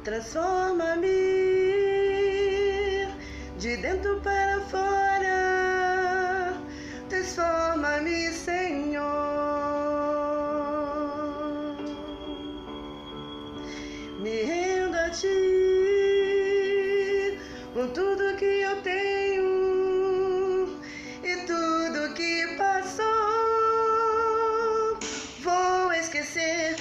Transforma-me de dentro para fora. Transforma-me, Senhor. Me rendo a Ti com tudo que eu tenho e tudo que passou. Vou esquecer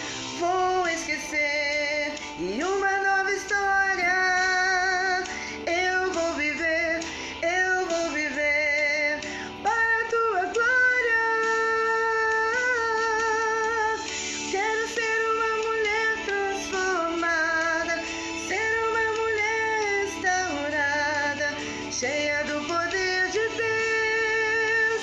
e uma nova história eu vou viver para a Tua glória. Quero ser uma mulher transformada, ser uma mulher restaurada, cheia do poder de Deus,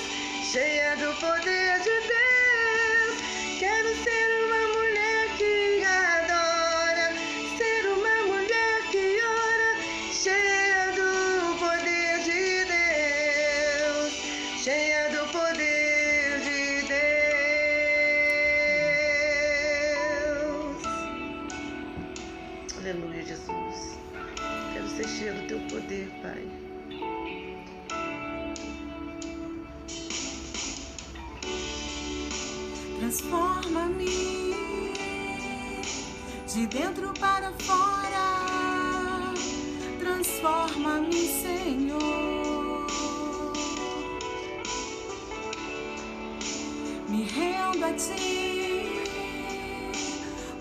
cheia do poder de Deus. Quero ser uma mulher que adora, ser uma mulher que ora, cheia do poder de Deus, cheia do poder de Deus. Aleluia, Jesus. Quero ser cheia do Teu poder, Pai. Transforma-me de dentro para fora. Transforma-me, Senhor. Me rendo a Ti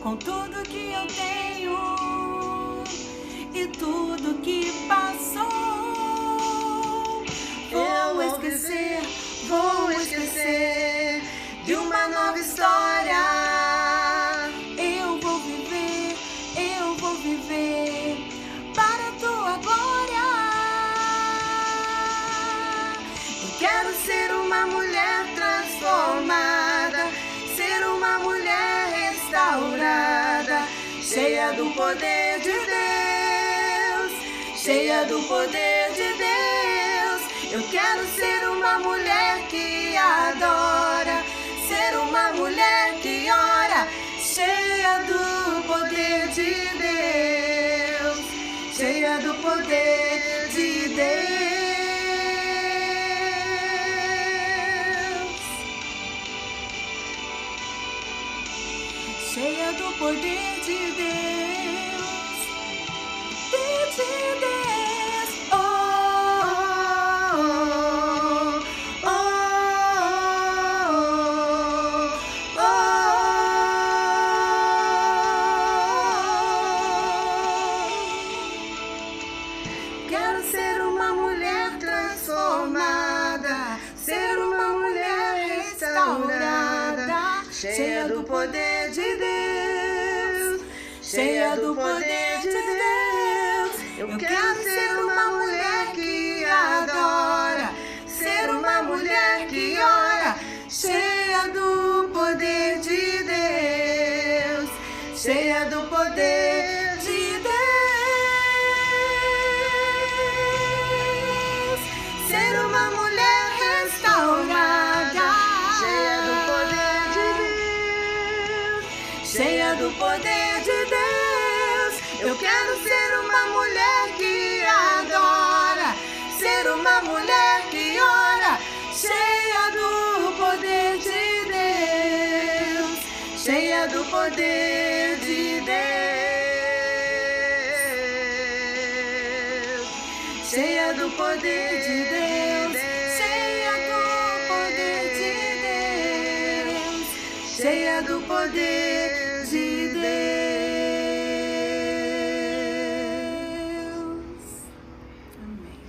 com tudo que eu tenho e tudo que passou. Vou esquecer de uma nova história. Eu vou viver para a Tua glória. Eu quero ser uma mulher transformada, ser uma mulher restaurada, cheia do poder de Deus, cheia do poder de Deus. Eu quero ser uma mulher que adora, ser uma mulher que ora, cheia do poder de Deus, cheia do poder de Deus, cheia do poder de Deus, de Deus. Oh, oh, oh, oh, oh. Quero ser uma mulher transformada, ser uma mulher restaurada, cheia do poder de Deus, cheia do poder de Deus. Eu quero ser uma mulher que adora, ser uma mulher que ora, cheia do poder de Deus, cheia do poder de Deus. Ser uma mulher restaurada, Cheia do poder de Deus, cheia do poder de Deus. Eu quero ser uma mulher que adora, ser uma mulher que ora, cheia do poder de Deus, cheia do poder de Deus, cheia do poder de Deus, cheia do poder de Deus, cheia do poder de Deus. Amém.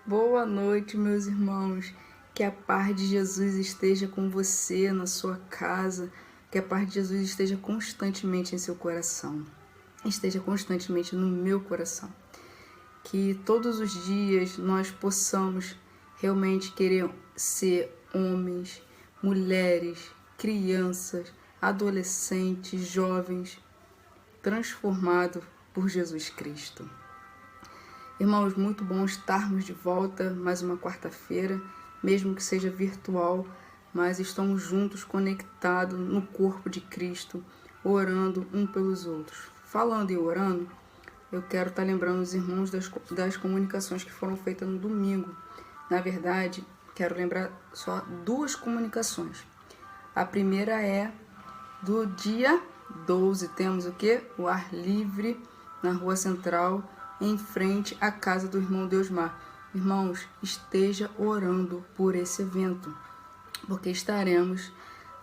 Boa noite, meus irmãos. Que a paz de Jesus esteja com você, na sua casa. Que a paz de Jesus esteja constantemente em seu coração. Esteja constantemente no meu coração. Que todos os dias nós possamos realmente querer ser homens, mulheres, crianças, adolescentes, jovens, transformados por Jesus Cristo. Irmãos, muito bom estarmos de volta mais uma quarta-feira, mesmo que seja virtual, mas estamos juntos, conectados no corpo de Cristo, orando um pelos outros, falando e orando, eu quero estar lembrando os irmãos das comunicações que foram feitas no domingo. Na verdade, quero lembrar só 2 comunicações. A primeira é do dia 12. Temos o quê? O ar livre na Rua Central, em frente à casa do irmão Deusmar. Irmãos, esteja orando por esse evento, porque estaremos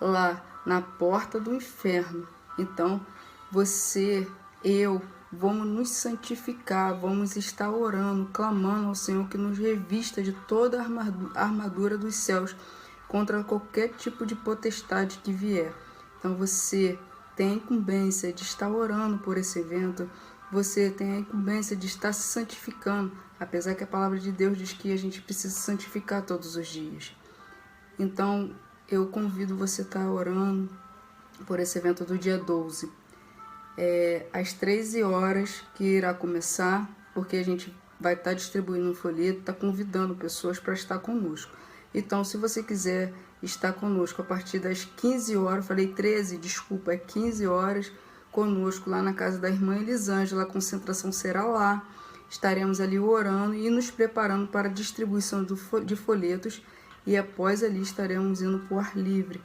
lá na porta do inferno. Então, você, eu, vamos nos santificar, vamos estar orando, clamando ao Senhor que nos revista de toda a armadura dos céus contra qualquer tipo de potestade que vier. Então, você tem a incumbência de estar orando por esse evento, você tem a incumbência de estar se santificando, apesar que a palavra de Deus diz que a gente precisa se santificar todos os dias. Então, eu convido você a estar orando por esse evento do dia 12. Às 13 horas que irá começar, porque a gente vai estar distribuindo um folheto, está convidando pessoas para estar conosco. Então, se você quiser estar conosco a partir das 15 horas, eu falei 13, desculpa, é 15 horas, conosco lá na casa da irmã Elisângela, a concentração será lá. Estaremos ali orando e nos preparando para a distribuição de folhetos e após ali estaremos indo para o ar livre.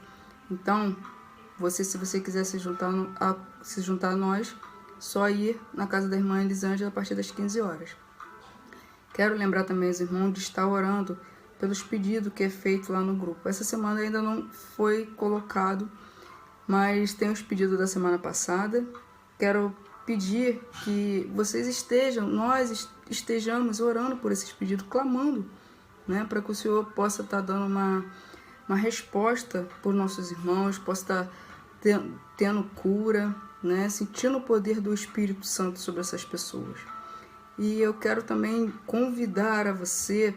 Então, se você quiser se juntar a nós, só ir na casa da irmã Elisângela a partir das 15 horas. Quero lembrar também os irmãos de estar orando pelos pedidos que é feito lá no grupo. Essa semana ainda não foi colocado, mas tem os pedidos da semana passada. Quero pedir que nós estejamos orando por esses pedidos, clamando, né, para que o Senhor possa estar dando uma resposta por nossos irmãos, possa estar tendo cura, né, sentindo o poder do Espírito Santo sobre essas pessoas. E eu quero também convidar a você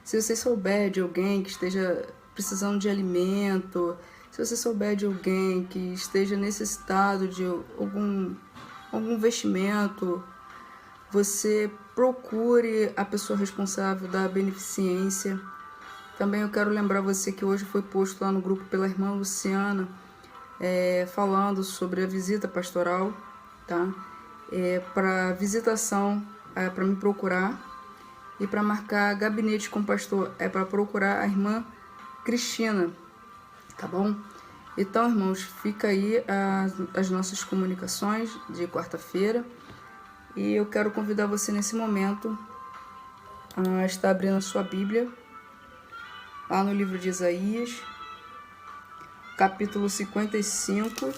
se você souber de alguém que esteja precisando de alimento, se você souber de alguém que esteja necessitado de algum vestimento, você procure a pessoa responsável da beneficência. Também eu quero lembrar você que hoje foi posto lá no grupo pela irmã Luciana, falando sobre a visita pastoral, tá? Para visitação, para me procurar, e para marcar gabinete com o pastor, para procurar a irmã Cristina, tá bom? Então, irmãos, fica aí as nossas comunicações de quarta-feira, e eu quero convidar você nesse momento a estar abrindo a sua Bíblia, lá no livro de Isaías, capítulo 55,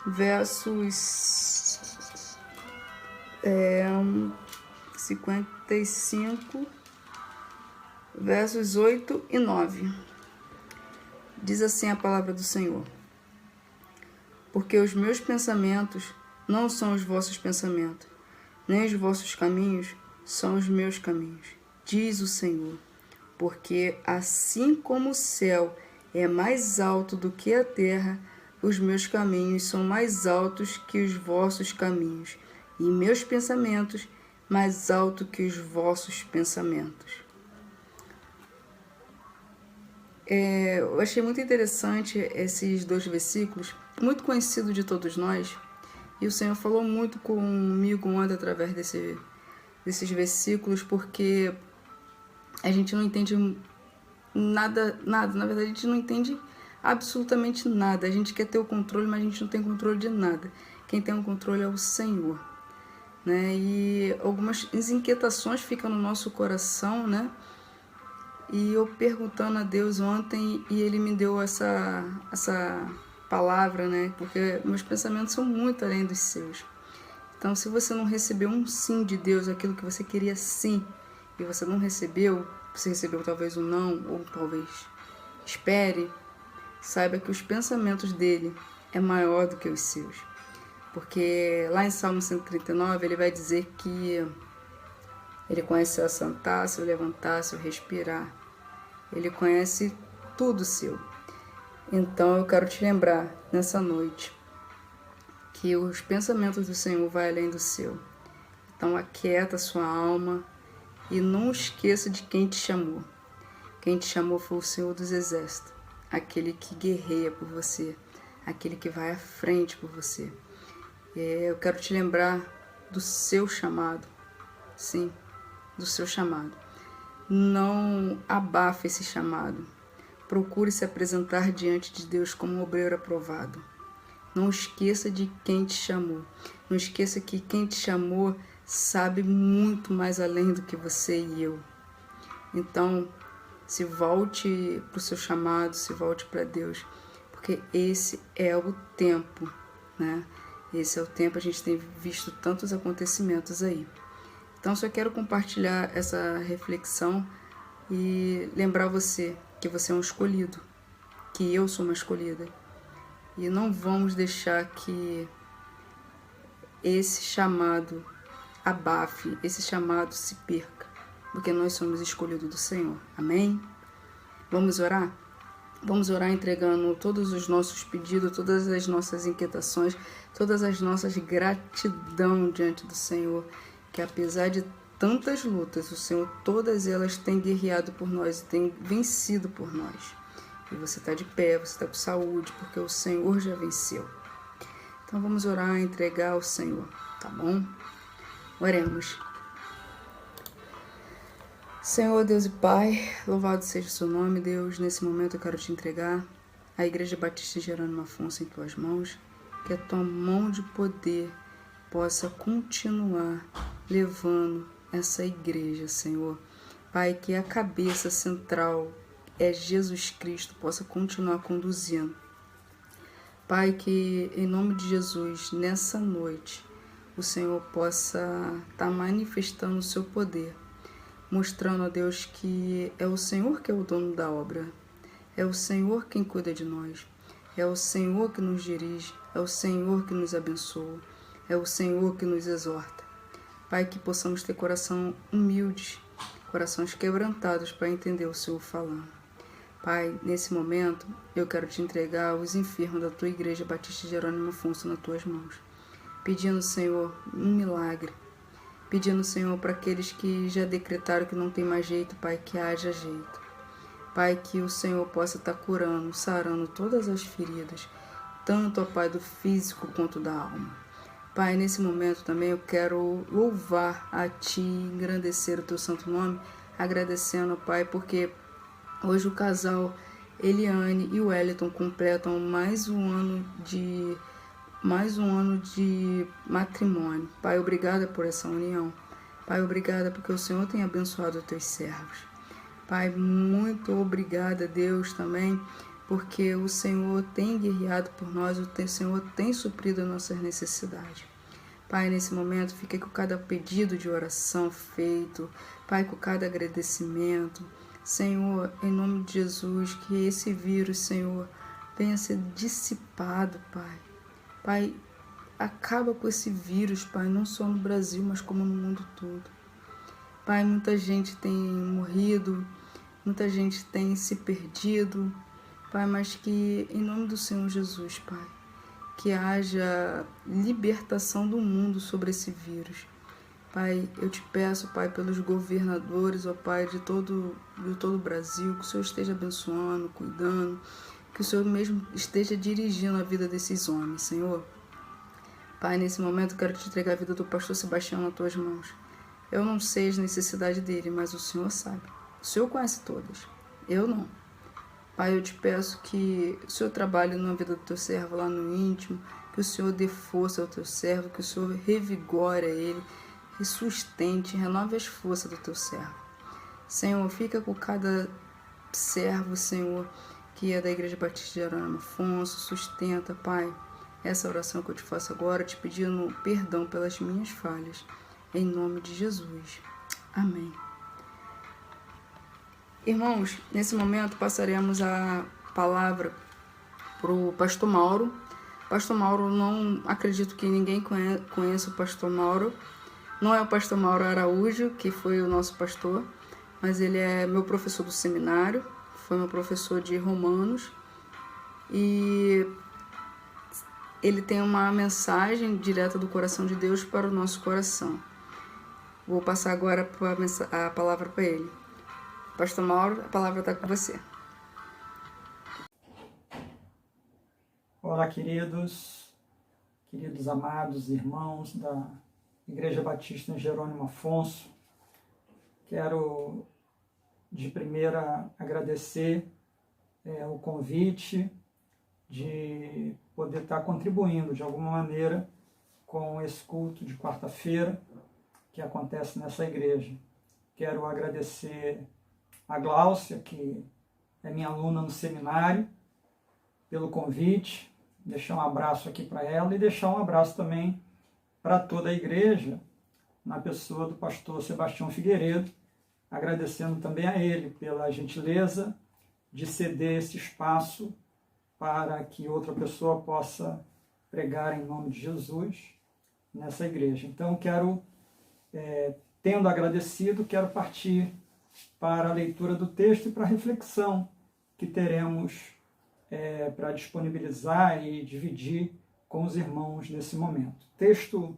versos 55, versos 8 e 9. Diz assim a palavra do Senhor: porque os meus pensamentos não são os vossos pensamentos, nem os vossos caminhos são os meus caminhos, diz o Senhor. Porque assim como o céu é mais alto do que a terra, os meus caminhos são mais altos que os vossos caminhos, e meus pensamentos mais alto que os vossos pensamentos. Eu achei muito interessante esses 2 versículos, muito conhecido de todos nós, e o Senhor falou muito comigo ontem através desses versículos, porque a gente não entende nada, na verdade a gente não entende absolutamente nada. A gente quer ter o controle, mas a gente não tem controle de nada. Quem tem o controle é o Senhor, né? E algumas inquietações ficam no nosso coração, né? E eu perguntando a Deus ontem, e Ele me deu essa palavra, né? Porque meus pensamentos são muito além dos seus. Então, se você não recebeu um sim de Deus, aquilo que você queria sim, e você não recebeu, você recebeu talvez um não, ou talvez espere, saiba que os pensamentos dele é maior do que os seus. Porque lá em Salmo 139 ele vai dizer que ele conhece seu assentar, seu levantar, seu respirar. Ele conhece tudo seu. Então eu quero te lembrar nessa noite que os pensamentos do Senhor vão além do seu. Então aquieta a sua alma e não esqueça de quem te chamou. Quem te chamou foi o Senhor dos Exércitos, aquele que guerreia por você, aquele que vai à frente por você. Eu quero te lembrar do seu chamado, sim, do seu chamado. Não abafe esse chamado. Procure se apresentar diante de Deus como um obreiro aprovado. Não esqueça de quem te chamou. Não esqueça que quem te chamou sabe muito mais além do que você e eu. Então, se volte para o seu chamado, se volte para Deus, porque esse é o tempo, né? Esse é o tempo, a gente tem visto tantos acontecimentos aí. Então, só quero compartilhar essa reflexão e lembrar você que você é um escolhido, que eu sou uma escolhida. E não vamos deixar que esse chamado abafe, esse chamado se perca, porque nós somos escolhidos do Senhor. Amém? Vamos orar? Vamos orar entregando todos os nossos pedidos, todas as nossas inquietações, todas as nossas gratidão diante do Senhor, que apesar de tantas lutas, o Senhor, todas elas têm guerreado por nós e têm vencido por nós. E você está de pé, você está com saúde, porque o Senhor já venceu. Então vamos orar, entregar ao Senhor, tá bom? Oremos. Senhor, Deus e Pai, louvado seja o seu nome, Deus. Nesse momento eu quero te entregar a Igreja Batista Jerônimo Afonso em tuas mãos, que a tua mão de poder possa continuar levando essa igreja, Senhor. Pai, que a cabeça central é Jesus Cristo, possa continuar conduzindo. Pai, que em nome de Jesus, nessa noite, o Senhor possa estar manifestando o seu poder, mostrando a Deus que é o Senhor que é o dono da obra, é o Senhor quem cuida de nós, é o Senhor que nos dirige, é o Senhor que nos abençoa, é o Senhor que nos exorta. Pai, que possamos ter coração humilde, corações quebrantados para entender o Senhor falando. Pai, nesse momento, eu quero te entregar os enfermos da tua Igreja Batista Jerônimo Afonso nas tuas mãos, pedindo, Senhor, um milagre, pedindo, Senhor, para aqueles que já decretaram que não tem mais jeito, Pai, que haja jeito. Pai, que o Senhor possa estar curando, sarando todas as feridas, tanto, ó Pai, do físico quanto da alma. Pai, nesse momento também eu quero louvar a Ti, engrandecer o Teu santo nome, agradecendo, Pai, porque hoje o casal Eliane e o Wellington completam mais um ano de matrimônio. Pai, obrigada por essa união. Pai, obrigada porque o Senhor tem abençoado os Teus servos. Pai, muito obrigada, Deus, também, porque o Senhor tem guerreado por nós, o Senhor tem suprido as nossas necessidades. Pai, nesse momento, fica com cada pedido de oração feito, Pai, com cada agradecimento. Senhor, em nome de Jesus, que esse vírus, Senhor, venha a ser dissipado, Pai. Pai, acaba com esse vírus, Pai, não só no Brasil, mas como no mundo todo. Pai, muita gente tem morrido, muita gente tem se perdido, Pai, mas que em nome do Senhor Jesus, Pai, que haja libertação do mundo sobre esse vírus. Pai, eu te peço, Pai, pelos governadores, ó Pai, de todo o Brasil, que o Senhor esteja abençoando, cuidando, que o Senhor mesmo esteja dirigindo a vida desses homens, Senhor. Pai, nesse momento eu quero te entregar a vida do pastor Sebastião nas tuas mãos. Eu não sei as necessidades dele, mas o Senhor sabe. O Senhor conhece todas. Eu não. Pai, eu te peço que o Senhor trabalhe na vida do teu servo lá no íntimo, que o Senhor dê força ao teu servo, que o Senhor revigore a ele, e sustente, renove as forças do teu servo. Senhor, fica com cada servo, Senhor, que é da Igreja Batista Jerônimo Afonso, sustenta, Pai, essa oração que eu te faço agora, te pedindo perdão pelas minhas falhas, em nome de Jesus. Amém. Irmãos, nesse momento passaremos a palavra para o pastor Mauro. Pastor Mauro, não acredito que ninguém conheça o pastor Mauro. Não é o pastor Mauro Araújo, que foi o nosso pastor, mas ele é meu professor do seminário, foi meu professor de Romanos, e ele tem uma mensagem direta do coração de Deus para o nosso coração. Vou passar agora a palavra para ele. Pastor Mauro, a palavra está com você. Boa Olá, queridos amados irmãos da Igreja Batista em Jerônimo Afonso. Quero, de primeira, agradecer o convite de poder estar contribuindo, de alguma maneira, com esse culto de quarta-feira que acontece nessa igreja. Quero agradecer a Gláucia, que é minha aluna no seminário, pelo convite, deixar um abraço aqui para ela e deixar um abraço também para toda a igreja, na pessoa do pastor Sebastião Figueiredo, agradecendo também a ele pela gentileza de ceder esse espaço para que outra pessoa possa pregar em nome de Jesus nessa igreja. Então, quero, tendo agradecido, quero partir para a leitura do texto e para a reflexão que teremos para disponibilizar e dividir com os irmãos nesse momento. O texto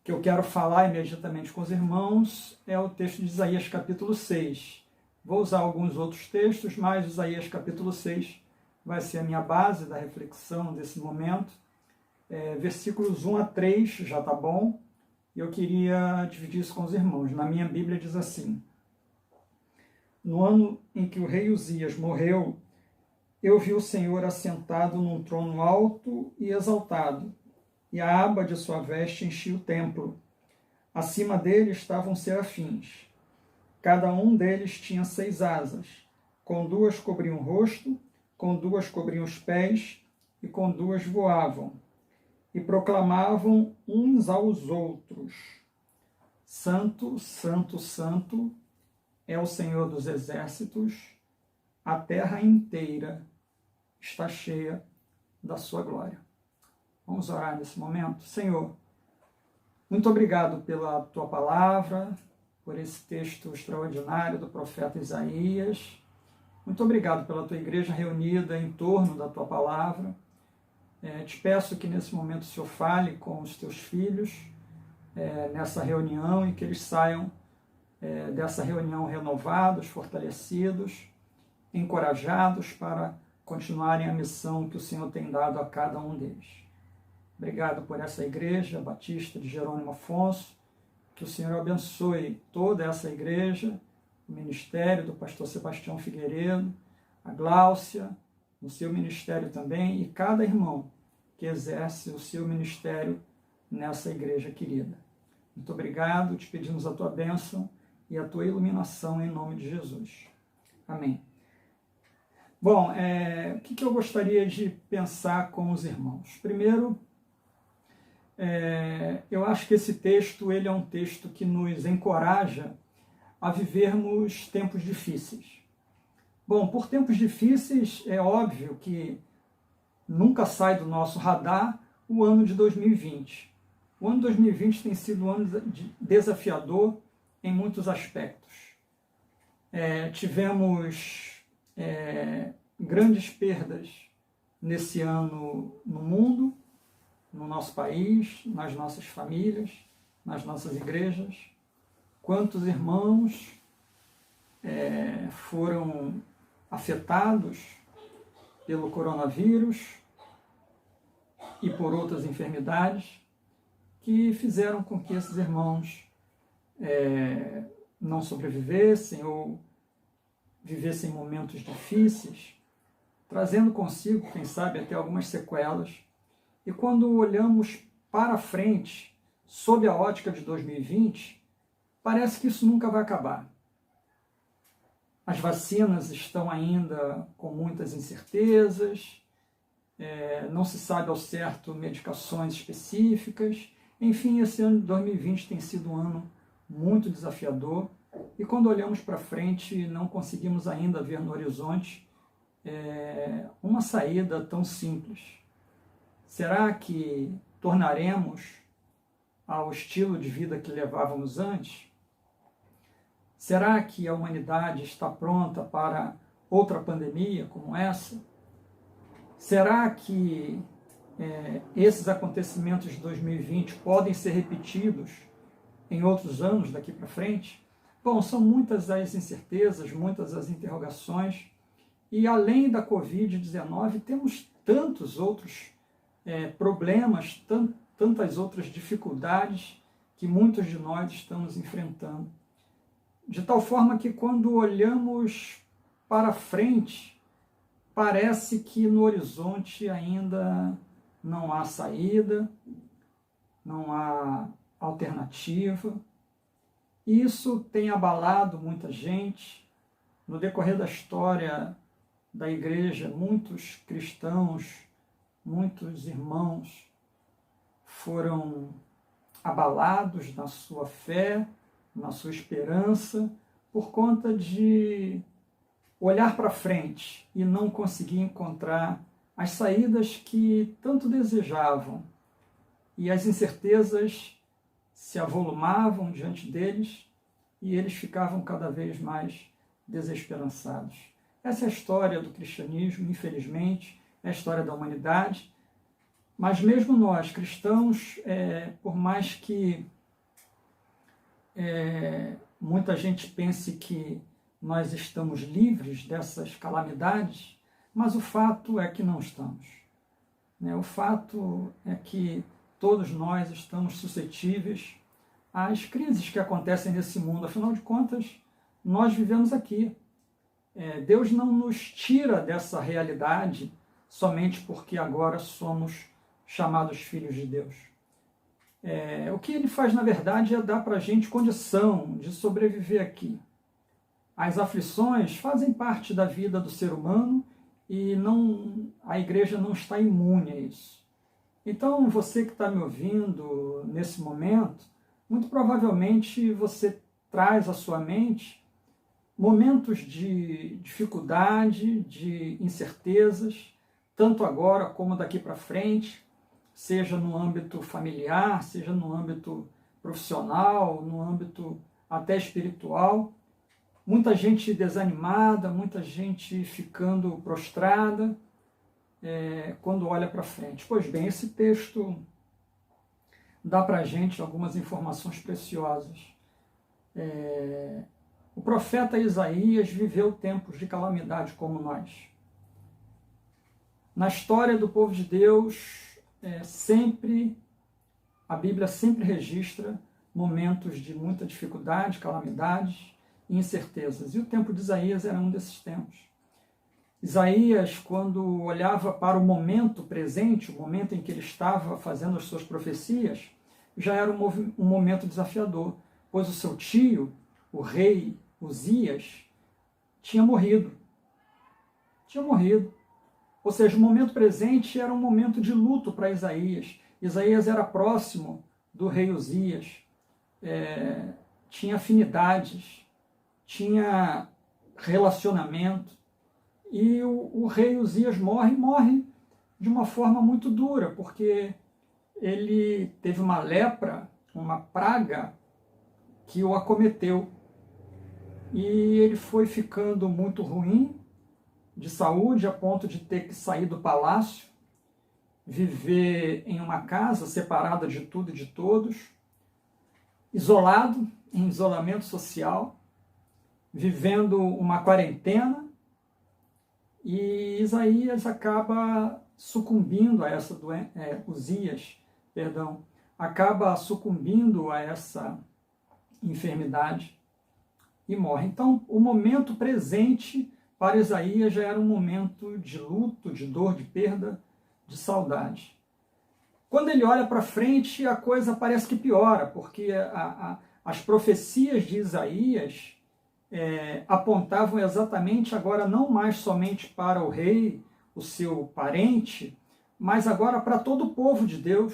que eu quero falar imediatamente com os irmãos é o texto de Isaías capítulo 6. Vou usar alguns outros textos, mas Isaías capítulo 6 vai ser a minha base da reflexão desse momento. Versículos 1 a 3 já está bom, e eu queria dividir isso com os irmãos. Na minha Bíblia diz assim: no ano em que o rei Uzias morreu, eu vi o Senhor assentado num trono alto e exaltado, e a aba de sua veste enchia o templo. Acima dele estavam serafins. Cada um deles tinha 6 asas. Com 2 cobriam o rosto, com 2 cobriam os pés, e com 2 voavam. E proclamavam uns aos outros: Santo, Santo, Santo é o Senhor dos exércitos, a terra inteira está cheia da sua glória. Vamos orar nesse momento. Senhor, muito obrigado pela tua palavra, por esse texto extraordinário do profeta Isaías. Muito obrigado pela tua igreja reunida em torno da tua palavra. Te peço que nesse momento o Senhor fale com os teus filhos nessa reunião e que eles saiam dessa reunião renovados, fortalecidos, encorajados para continuarem a missão que o Senhor tem dado a cada um deles. Obrigado por essa igreja batista de Jerônimo Afonso, que o Senhor abençoe toda essa igreja, o ministério do pastor Sebastião Figueiredo, a Gláucia, no seu ministério também, e cada irmão que exerce o seu ministério nessa igreja querida. Muito obrigado, te pedimos a tua bênção e a tua iluminação em nome de Jesus. Amém. Bom, o que eu gostaria de pensar com os irmãos? Primeiro, eu acho que esse texto ele é um texto que nos encoraja a vivermos tempos difíceis. Bom, por tempos difíceis, é óbvio que nunca sai do nosso radar o ano de 2020. O ano de 2020 tem sido um ano desafiador em muitos aspectos. Tivemos grandes perdas nesse ano no mundo, no nosso país, nas nossas famílias, nas nossas igrejas. Quantos irmãos foram afetados pelo coronavírus e por outras enfermidades que fizeram com que esses irmãos não sobrevivessem ou vivessem momentos difíceis, trazendo consigo, quem sabe, até algumas sequelas. E quando olhamos para frente, sob a ótica de 2020, parece que isso nunca vai acabar. As vacinas estão ainda com muitas incertezas, não se sabe ao certo medicações específicas. Enfim, esse ano de 2020 tem sido um ano muito desafiador, e quando olhamos para frente, não conseguimos ainda ver no horizonte uma saída tão simples. Será que tornaremos ao estilo de vida que levávamos antes? Será que a humanidade está pronta para outra pandemia como essa? Será que esses acontecimentos de 2020 podem ser repetidos em outros anos daqui para frente? Bom, são muitas as incertezas, muitas as interrogações, e além da Covid-19 temos tantos outros problemas, tantas outras dificuldades que muitos de nós estamos enfrentando. De tal forma que quando olhamos para frente, parece que no horizonte ainda não há saída, não há alternativa. Isso tem abalado muita gente. No decorrer da história da igreja, muitos cristãos, muitos irmãos foram abalados na sua fé, na sua esperança, por conta de olhar para frente e não conseguir encontrar as saídas que tanto desejavam. E as incertezas se avolumavam diante deles e eles ficavam cada vez mais desesperançados. Essa é a história do cristianismo, infelizmente, é a história da humanidade. Mas mesmo nós, cristãos, por mais que muita gente pense que nós estamos livres dessas calamidades, mas o fato é que não estamos. O fato é que todos nós estamos suscetíveis às crises que acontecem nesse mundo. Afinal de contas, nós vivemos aqui. Deus não nos tira dessa realidade somente porque agora somos chamados filhos de Deus. O que ele faz, na verdade, é dar para a gente condição de sobreviver aqui. As aflições fazem parte da vida do ser humano e a igreja não está imune a isso. Então, você que está me ouvindo nesse momento, muito provavelmente você traz à sua mente momentos de dificuldade, de incertezas, tanto agora como daqui para frente, seja no âmbito familiar, seja no âmbito profissional, no âmbito até espiritual. Muita gente desanimada, muita gente ficando prostrada quando olha para frente. Pois bem, esse texto dá para a gente algumas informações preciosas. O profeta Isaías viveu tempos de calamidade como nós. Na história do povo de Deus, a Bíblia sempre registra momentos de muita dificuldade, calamidades e incertezas. E o tempo de Isaías era um desses tempos. Isaías, quando olhava para o momento presente, o momento em que ele estava fazendo as suas profecias, já era um momento desafiador, pois o seu tio, o rei Uzias, tinha morrido. Ou seja, o momento presente era um momento de luto para Isaías. Isaías era próximo do rei Uzias, tinha afinidades, tinha relacionamento. E o rei Uzias morre de uma forma muito dura, porque ele teve uma lepra, uma praga que o acometeu. E ele foi ficando muito ruim de saúde, a ponto de ter que sair do palácio, viver em uma casa separada de tudo e de todos, isolado, em isolamento social, vivendo uma quarentena, e Isaías acaba sucumbindo a essa doença, acaba sucumbindo a essa enfermidade e morre. Então, o momento presente para Isaías já era um momento de luto, de dor, de perda, de saudade. Quando ele olha para frente, a coisa parece que piora, porque as profecias de Isaías apontavam exatamente agora não mais somente para o rei, o seu parente, mas agora para todo o povo de Deus.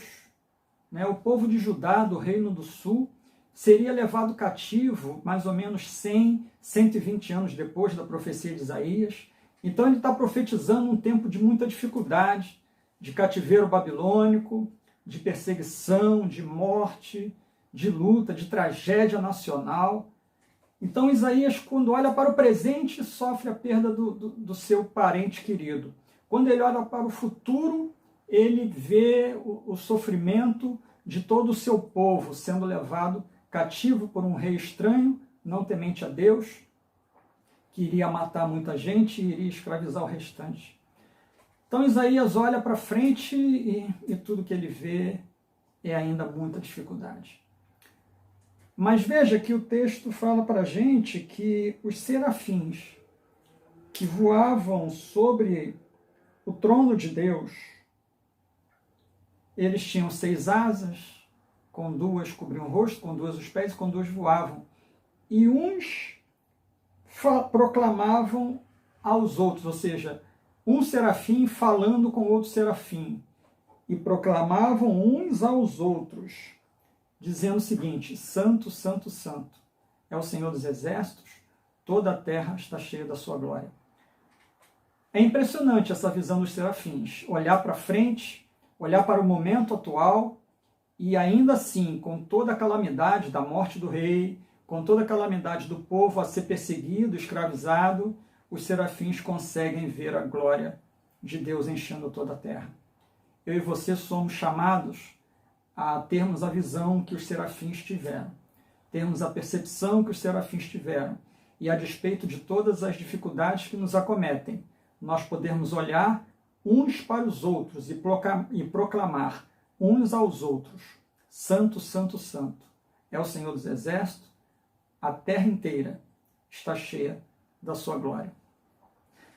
O povo de Judá, do Reino do Sul, seria levado cativo mais ou menos 120 anos depois da profecia de Isaías. Então ele está profetizando um tempo de muita dificuldade, de cativeiro babilônico, de perseguição, de morte, de luta, de tragédia nacional. Então Isaías, quando olha para o presente, sofre a perda do seu parente querido. Quando ele olha para o futuro, ele vê o sofrimento de todo o seu povo sendo levado cativo por um rei estranho, não temente a Deus, que iria matar muita gente e iria escravizar o restante. Então Isaías olha para frente e tudo que ele vê é ainda muita dificuldade. Mas veja que o texto fala para a gente que os serafins que voavam sobre o trono de Deus, eles tinham 6 asas, com 2 cobriam o rosto, com 2 os pés, com 2 voavam. E uns proclamavam aos outros, ou seja, um serafim falando com outro serafim, e proclamavam uns aos outros, dizendo o seguinte: Santo, Santo, Santo é o Senhor dos Exércitos, toda a terra está cheia da sua glória. É impressionante essa visão dos serafins, olhar para frente, olhar para o momento atual, e ainda assim, com toda a calamidade da morte do rei, com toda a calamidade do povo a ser perseguido, escravizado, os serafins conseguem ver a glória de Deus enchendo toda a terra. Eu e você somos chamados a termos a visão que os serafins tiveram, termos a percepção que os serafins tiveram, e a despeito de todas as dificuldades que nos acometem, nós podermos olhar uns para os outros e proclamar uns aos outros: Santo, Santo, Santo é o Senhor dos Exércitos, a terra inteira está cheia da sua glória.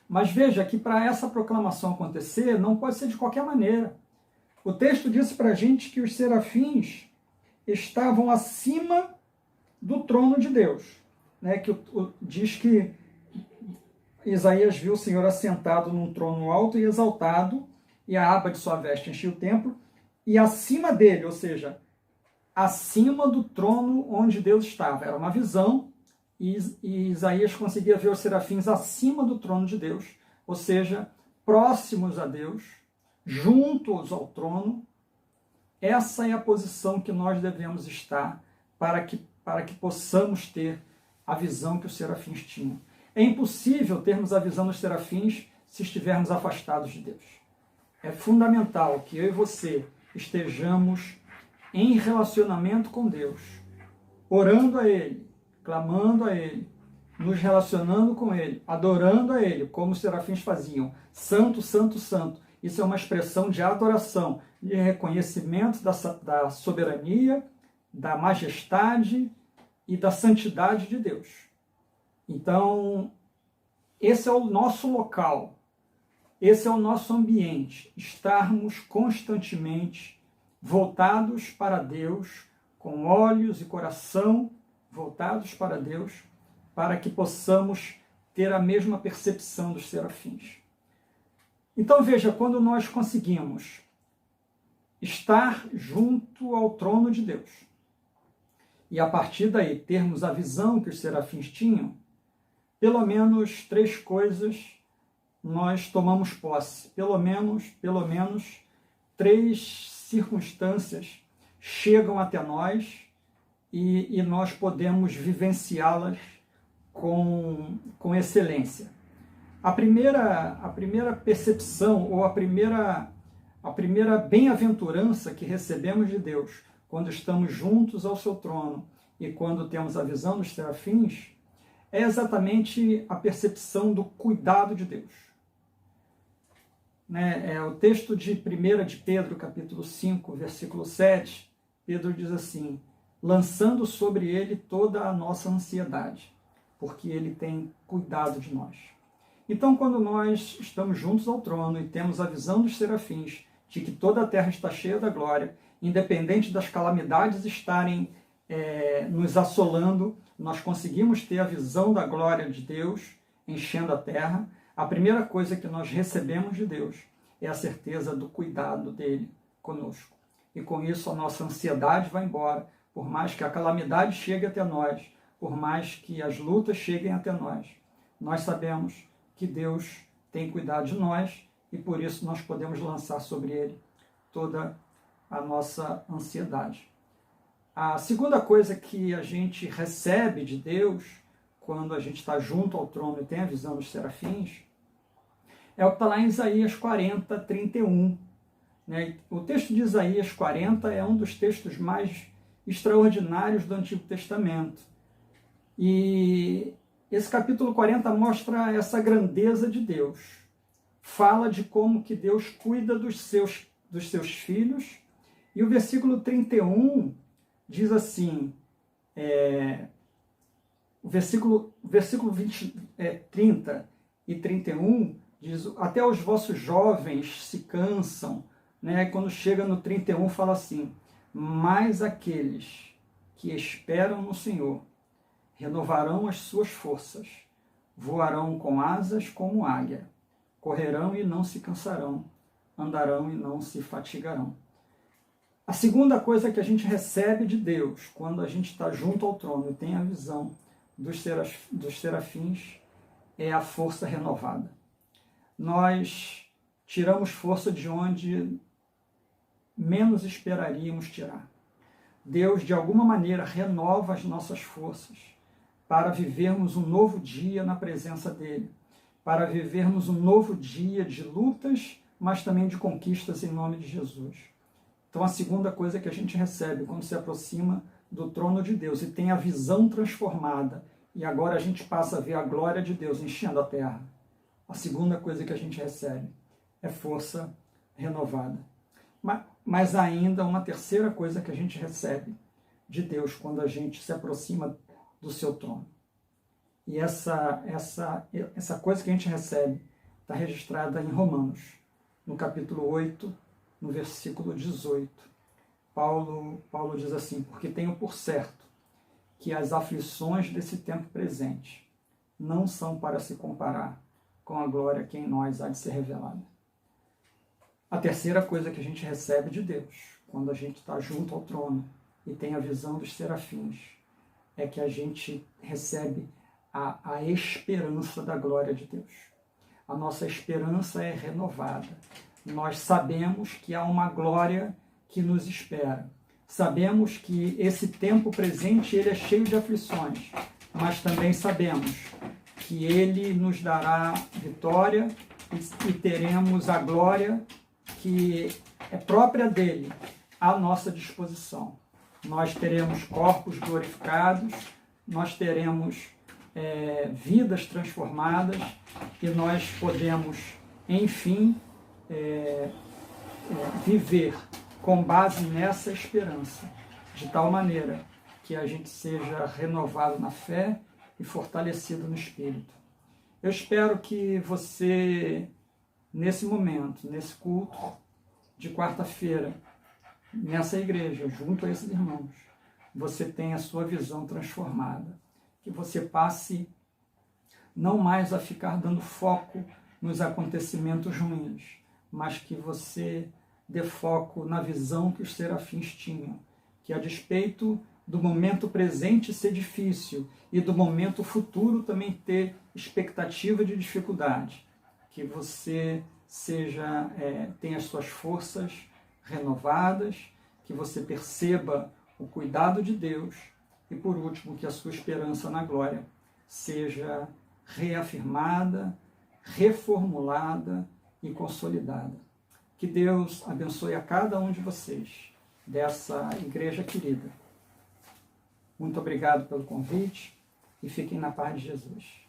Mas veja que para essa proclamação acontecer, não pode ser de qualquer maneira. O texto diz para a gente que os serafins estavam acima do trono de Deus. Né? Diz que Isaías viu o Senhor assentado num trono alto e exaltado, e a aba de sua veste enchia o templo, e acima dele, ou seja, acima do trono onde Deus estava. Era uma visão, e Isaías conseguia ver os serafins acima do trono de Deus, ou seja, próximos a Deus, juntos ao trono. Essa é a posição que nós devemos estar para que possamos ter a visão que os serafins tinham. É impossível termos a visão dos serafins se estivermos afastados de Deus. É fundamental que eu e você estejamos em relacionamento com Deus, orando a Ele, clamando a Ele, nos relacionando com Ele, adorando a Ele, como os serafins faziam. Santo, Santo, Santo. Isso é uma expressão de adoração, de reconhecimento da soberania, da majestade e da santidade de Deus. Então, esse é o nosso local, esse é o nosso ambiente, estarmos constantemente voltados para Deus, com olhos e coração voltados para Deus, para que possamos ter a mesma percepção dos serafins. Então veja, quando nós conseguimos estar junto ao trono de Deus, e a partir daí termos a visão que os serafins tinham, pelo menos 3 coisas nós tomamos posse, pelo menos 3 circunstâncias chegam até nós e nós podemos vivenciá-las com excelência. A primeira percepção ou a primeira bem-aventurança que recebemos de Deus quando estamos juntos ao seu trono e quando temos a visão dos serafins é exatamente a percepção do cuidado de Deus. O texto de 1 de Pedro, capítulo 5, versículo 7, Pedro diz assim: lançando sobre ele toda a nossa ansiedade, porque ele tem cuidado de nós. Então, quando nós estamos juntos ao trono e temos a visão dos serafins de que toda a terra está cheia da glória, independente das calamidades estarem nos assolando, nós conseguimos ter a visão da glória de Deus enchendo a terra. A primeira coisa que nós recebemos de Deus é a certeza do cuidado dele conosco. E com isso a nossa ansiedade vai embora, por mais que a calamidade chegue até nós, por mais que as lutas cheguem até nós. Nós sabemos que Deus tem cuidado de nós e por isso nós podemos lançar sobre ele toda a nossa ansiedade. A segunda coisa que a gente recebe de Deus quando a gente está junto ao trono e tem a visão dos serafins é o que está lá em Isaías 40, 31. O texto de Isaías 40 é um dos textos mais extraordinários do Antigo Testamento. E esse capítulo 40 mostra essa grandeza de Deus. fala de como que Deus cuida dos seus filhos. E o versículo 31 diz assim, o versículo 30 e 31 diz, até os vossos jovens se cansam, né? Quando chega no 31 fala assim, mas aqueles que esperam no Senhor renovarão as suas forças, voarão com asas como águia, correrão e não se cansarão, andarão e não se fatigarão. A segunda coisa que a gente recebe de Deus, quando a gente está junto ao trono e tem a visão dos serafins, é a força renovada. Nós tiramos força de onde menos esperaríamos tirar. Deus, de alguma maneira, renova as nossas forças para vivermos um novo dia na presença dEle, para vivermos um novo dia de lutas, mas também de conquistas em nome de Jesus. Então, a segunda coisa que a gente recebe quando se aproxima do trono de Deus e tem a visão transformada, e agora a gente passa a ver a glória de Deus enchendo a terra. A segunda coisa que a gente recebe é força renovada. Mas ainda uma terceira coisa que a gente recebe de Deus quando a gente se aproxima do seu trono. E essa coisa que a gente recebe está registrada em Romanos, no capítulo 8, no versículo 18. Paulo diz assim, porque tenho por certo que as aflições desse tempo presente não são para se comparar com a glória que em nós há de ser revelada. A terceira coisa que a gente recebe de Deus, quando a gente está junto ao trono e tem a visão dos serafins, é que a gente recebe a esperança da glória de Deus. A nossa esperança é renovada. Nós sabemos que há uma glória que nos espera. Sabemos que esse tempo presente ele é cheio de aflições, mas também sabemos que ele nos dará vitória e teremos a glória que é própria dele à nossa disposição. Nós teremos corpos glorificados, nós teremos vidas transformadas e nós podemos, enfim, viver com base nessa esperança, de tal maneira que a gente seja renovado na fé e fortalecido no Espírito. Eu espero que você, nesse momento, nesse culto de quarta-feira, nessa igreja, junto a esses irmãos, você tenha a sua visão transformada, que você passe não mais a ficar dando foco nos acontecimentos ruins, mas que você dê foco na visão que os serafins tinham, que a despeito do momento presente ser difícil e do momento futuro também ter expectativa de dificuldade, que você tenha as suas forças renovadas, que você perceba o cuidado de Deus e, por último, que a sua esperança na glória seja reafirmada, reformulada e consolidada. Que Deus abençoe a cada um de vocês dessa igreja querida. Muito obrigado pelo convite e fiquem na paz de Jesus.